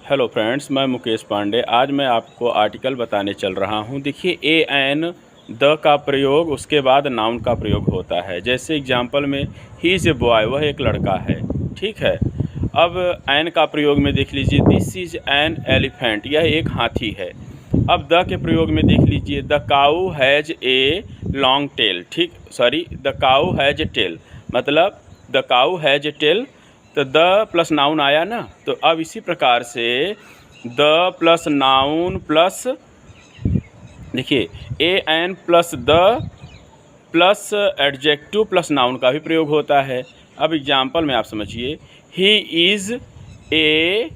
Hello friends, मैं मुकेश पांडे। आज मैं आपको आर्टिकल बताने चल रहा हूं। देखिए, ए एन द का प्रयोग, उसके बाद नाउन का प्रयोग होता है। जैसे एग्जांपल में ही इज़ ए बॉय, वह एक लड़का है, ठीक है। अब एन का प्रयोग में देख लीजिए, दिस इज़ एन एलिफेंट, यह एक हाथी है। अब द के प्रयोग में देख लीजिए, the cow has a long tail, ठीक, sorry, the cow has a tail, मतलब the cow has a tail, तो द प्लस नाउन आया ना। तो अब इसी प्रकार से द प्लस नाउन प्लस, देखिए, A an plus the plus adjective plus noun का भी प्रयोग होता है। अब एग्जाम्पल में आप समझिए, he is a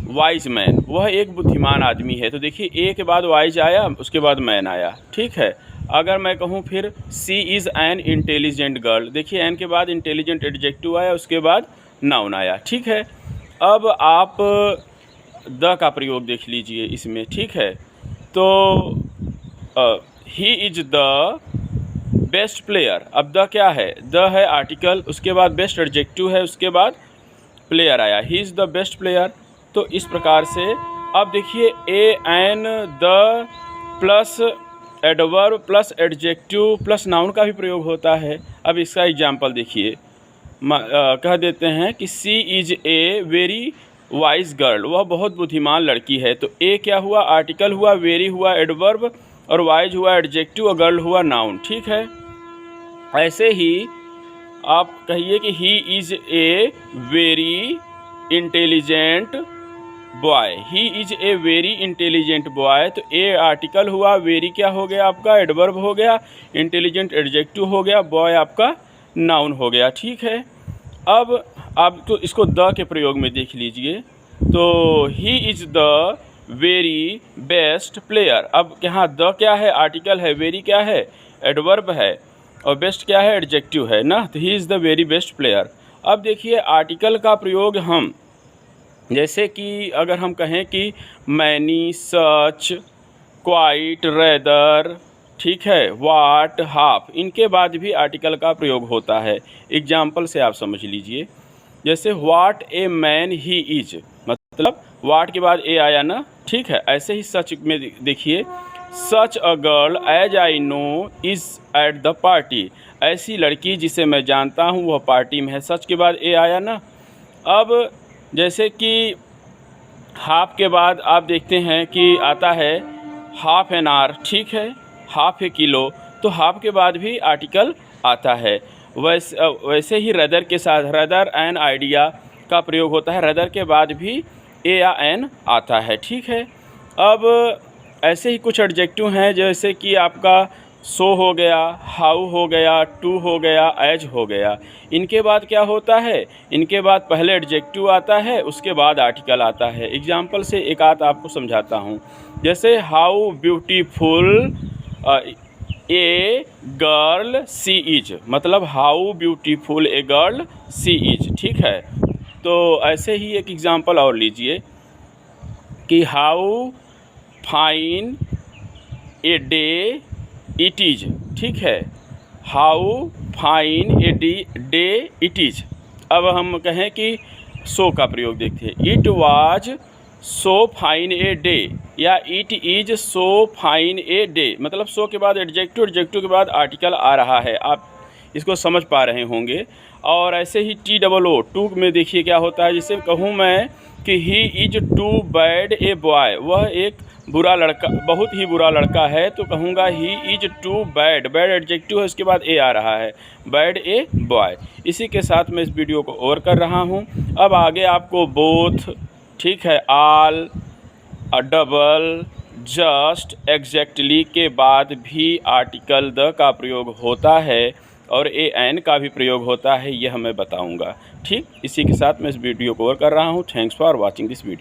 wise man, वह एक बुद्धिमान आदमी है। तो देखिए, ए के बाद वाइज आया, उसके बाद मैन आया, ठीक है। अगर मैं कहूँ फिर सी इज़ एन इंटेलिजेंट गर्ल, देखिए एन के बाद इंटेलिजेंट एडजेक्टिव आया, उसके बाद नाउन आया, ठीक है। अब आप द का प्रयोग देख लीजिए इसमें, ठीक है। तो ही इज़ द बेस्ट प्लेयर, अब द क्या है, द है आर्टिकल, उसके बाद बेस्ट एडजेक्टिव है, उसके बाद प्लेयर आया, he is the best player. तो इस प्रकार से अब देखिए, A an the plus adverb plus adjective plus noun का भी प्रयोग होता है। अब इसका एग्जाम्पल देखिए, कह देते हैं कि she is a very wise girl, वह बहुत बुद्धिमान लड़की है। तो ए क्या हुआ, आर्टिकल हुआ, वेरी हुआ एडवर्ब, और वाइज हुआ एडजेक्टिव, और गर्ल हुआ नाउन, ठीक है। ऐसे ही आप कहिए कि he is a very intelligent boy, he is a very intelligent boy. तो ए आर्टिकल हुआ, वेरी क्या हो गया आपका, एडवर्ब हो गया, इंटेलिजेंट एडजेक्टिव हो गया, बॉय आपका नाउन हो गया, ठीक है। अब आप तो इसको द के प्रयोग में देख लीजिए, तो ही is the very best player. अब यहाँ द क्या है, आर्टिकल है, वेरी क्या है, एडवर्ब है, और बेस्ट क्या है, एडजेक्टिव है ना। तो ही is the very best player. अब देखिए, आर्टिकल का प्रयोग हम, जैसे कि अगर हम कहें कि मैनी, सच, क्वाइट, रेदर, ठीक है, वाट, हाफ, इनके बाद भी आर्टिकल का प्रयोग होता है। एग्जाम्पल से आप समझ लीजिए, जैसे what a man he is, मतलब वाट के बाद ए आया ना, ठीक है। ऐसे ही सच में देखिए, such a girl as I know is at the party, ऐसी लड़की जिसे मैं जानता हूँ वह पार्टी में है, सच के बाद ए आया ना। अब जैसे कि हाफ के बाद आप देखते हैं कि आता है हाफ एन आवर, ठीक है, हाफ ए किलो, तो हाफ के बाद भी आर्टिकल आता है। वैसे ही रदर के साथ, रदर एन आइडिया का प्रयोग होता है, रदर के बाद भी ए या एन आता है, ठीक है। अब ऐसे ही कुछ एडजेक्टिव हैं, जैसे कि आपका सो हो गया, हाउ हो गया, टू हो गया, एज हो गया। इनके बाद क्या होता है, इनके बाद पहले एडजेक्टिव आता है, उसके बाद आर्टिकल आता है। एग्जाम्पल से एक आध आपको समझाता हूँ, जैसे how beautiful a girl she is, मतलब how beautiful a girl she is, ठीक है। तो ऐसे ही एक एग्जाम्पल और लीजिए कि how fine a day it is, ठीक है, how fine a day it is. अब हम कहें कि सो का प्रयोग देखते हैं, it was so fine a day, या it is so fine a day, मतलब सो के बाद एडजेक्टिव, एडजेक्टिव के बाद आर्टिकल आ रहा है, आप इसको समझ पा रहे होंगे। और ऐसे ही टी डबल ओ, टू में देखिए क्या होता है, जिसे कहूँ मैं कि he is too bad a boy, वह एक बुरा लड़का, बहुत ही बुरा लड़का है, तो कहूँगा he is too bad, bad adjective है, उसके बाद ए आ रहा है, बैड ए बॉय। इसी के साथ मैं इस वीडियो को ओवर कर रहा हूँ। अब आगे आपको बोथ, ठीक है, ऑल, डबल, जस्ट, एग्जैक्टली के बाद भी आर्टिकल द का प्रयोग होता है, और ए एन का भी प्रयोग होता है, यह मैं बताऊंगा, ठीक। इसी के साथ मैं इस वीडियो को ओवर कर रहा हूँ। Thanks for watching this video.